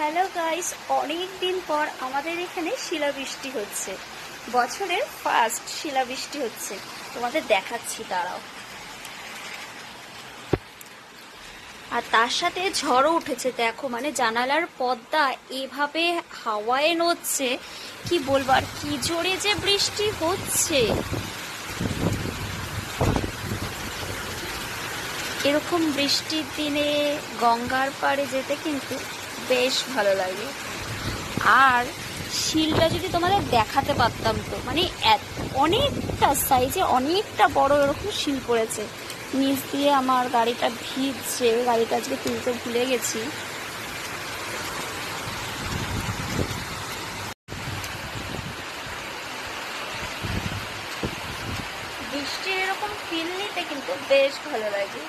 Hello guys, অনেক দিন পর আমাদের এখানে শিলাবৃষ্টি হচ্ছে। বছরের ফার্স্ট শিলাবৃষ্টি হচ্ছে, তোমাদের দেখাচ্ছি দাঁড়াও। আর তার সাথে ঝড়ও উঠেছে, দেখো মানে জানালার পর্দা এভাবে হাওয়ায় নড়ছে, কি বলবো। আর কি জোরে যে বৃষ্টি হচ্ছে, এরকম বৃষ্টির দিনে গঙ্গার পাড়ে যেতে কিন্তু বেশ ভালো লাগে। আর শিলটা যদি তোমাদের দেখাতে পারতাম, তো মানে অনেকটা সাইজে অনেকটা বড় এরকম শিল পড়েছে। নিচ দিয়ে আমার গাড়িটা ভিজছে, গাড়িটা আজকে তুলতে ভুলে গেছি। বৃষ্টির এরকম ফিল নিতে কিন্তু বেশ ভালো লাগে।